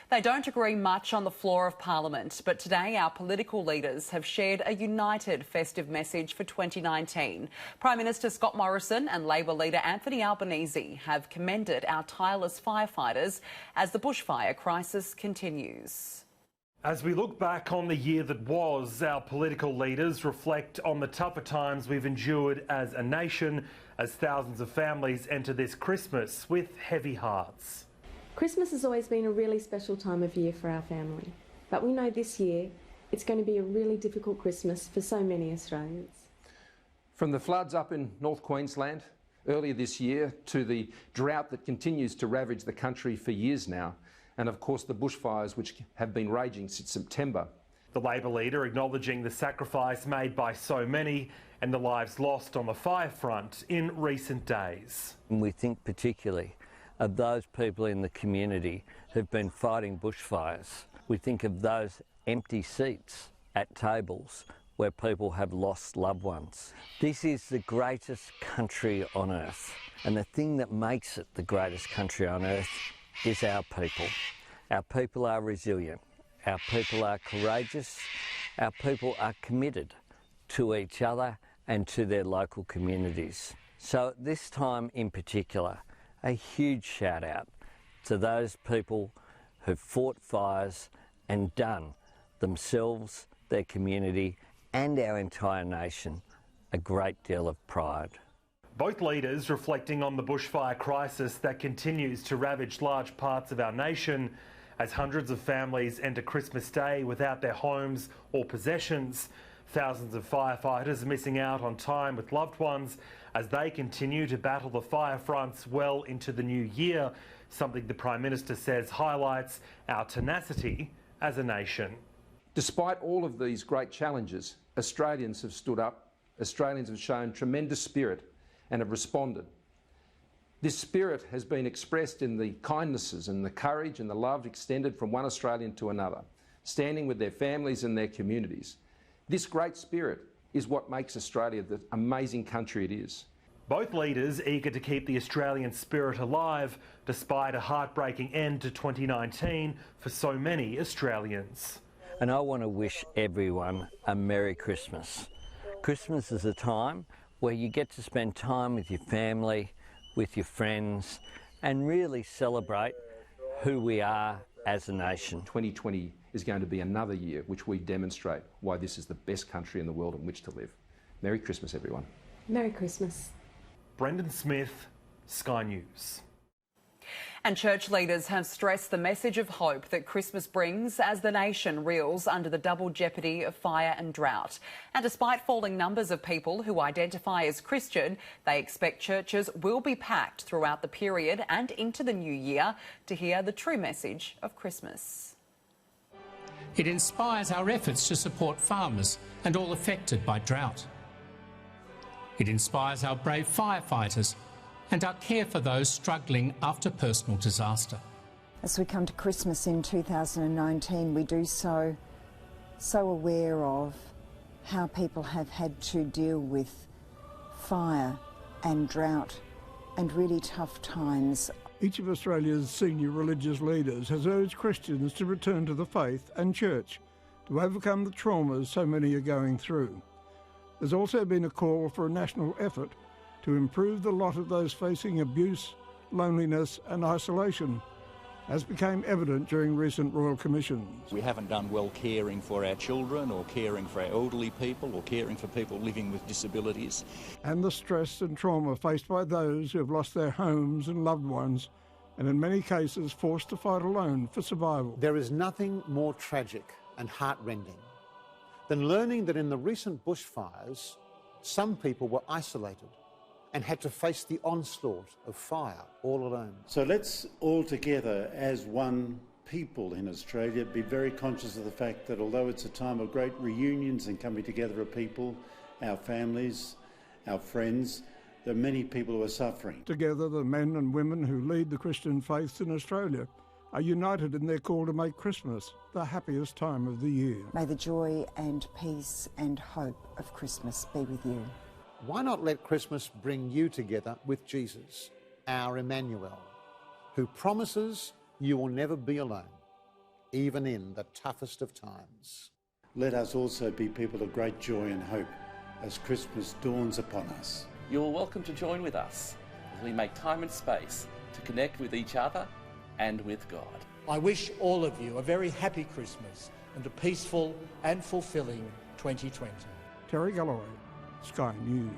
They don't agree much on the floor of Parliament, but today our political leaders have shared a united festive message for 2019. Prime Minister Scott Morrison and Labor leader Anthony Albanese have commended our tireless firefighters as the bushfire crisis continues. As we look back on the year that was, our political leaders reflect on the tougher times we've endured as a nation, as thousands of families enter this Christmas with heavy hearts. Christmas has always been a really special time of year for our family, but we know this year it's going to be a really difficult Christmas for so many Australians. From the floods up in North Queensland earlier this year to the drought that continues to ravage the country for years now, and of course the bushfires which have been raging since September. The Labor leader acknowledging the sacrifice made by so many and the lives lost on the fire front in recent days. And we think particularly of those people in the community who've been fighting bushfires. We think of those empty seats at tables where people have lost loved ones. This is the greatest country on earth, and the thing that makes it the greatest country on earth is our people. Our people are resilient, our people are courageous, our people are committed to each other and to their local communities. So at this time in particular, a huge shout out to those people who've fought fires and done themselves, their community and our entire nation a great deal of pride. Both leaders reflecting on the bushfire crisis that continues to ravage large parts of our nation as hundreds of families enter Christmas Day without their homes or possessions. Thousands of firefighters missing out on time with loved ones as they continue to battle the fire fronts well into the new year, something the Prime Minister says highlights our tenacity as a nation. Despite all of these great challenges, Australians have stood up, Australians have shown tremendous spirit and have responded. This spirit has been expressed in the kindnesses and the courage and the love extended from one Australian to another, standing with their families and their communities. This great spirit is what makes Australia the amazing country it is. Both leaders eager to keep the Australian spirit alive despite a heartbreaking end to 2019 for so many Australians. And I want to wish everyone a Merry Christmas. Christmas is a time where you get to spend time with your family, with your friends, and really celebrate who we are as a nation. 2020 is going to be another year which we demonstrate why this is the best country in the world in which to live. Merry Christmas, everyone. Merry Christmas. Brendan Smith, Sky News. And church leaders have stressed the message of hope that Christmas brings as the nation reels under the double jeopardy of fire and drought. And despite falling numbers of people who identify as Christian, they expect churches will be packed throughout the period and into the new year to hear the true message of Christmas. It inspires our efforts to support farmers and all affected by drought. It inspires our brave firefighters and our care for those struggling after personal disaster. As we come to Christmas in 2019, we do so aware of how people have had to deal with fire and drought and really tough times. Each of Australia's senior religious leaders has urged Christians to return to the faith and church to overcome the traumas so many are going through. There's also been a call for a national effort to improve the lot of those facing abuse, loneliness and isolation, as became evident during recent royal commissions. We haven't done well caring for our children or caring for our elderly people or caring for people living with disabilities. And the stress and trauma faced by those who have lost their homes and loved ones, and in many cases forced to fight alone for survival. There is nothing more tragic and heartrending than learning that in the recent bushfires, some people were isolated and had to face the onslaught of fire all alone. So let's all together as one people in Australia be very conscious of the fact that although it's a time of great reunions and coming together of people, our families, our friends, there are many people who are suffering. Together, the men and women who lead the Christian faith in Australia are united in their call to make Christmas the happiest time of the year. May the joy and peace and hope of Christmas be with you. Why not let Christmas bring you together with Jesus, our Emmanuel, who promises you will never be alone. even in the toughest of times. Let us also be people of great joy and hope as Christmas dawns upon us. You're welcome to join with us as we make time and space to connect with each other and with God. I wish all of you a very happy Christmas and a peaceful and fulfilling 2020. Terry Galloway, Sky News.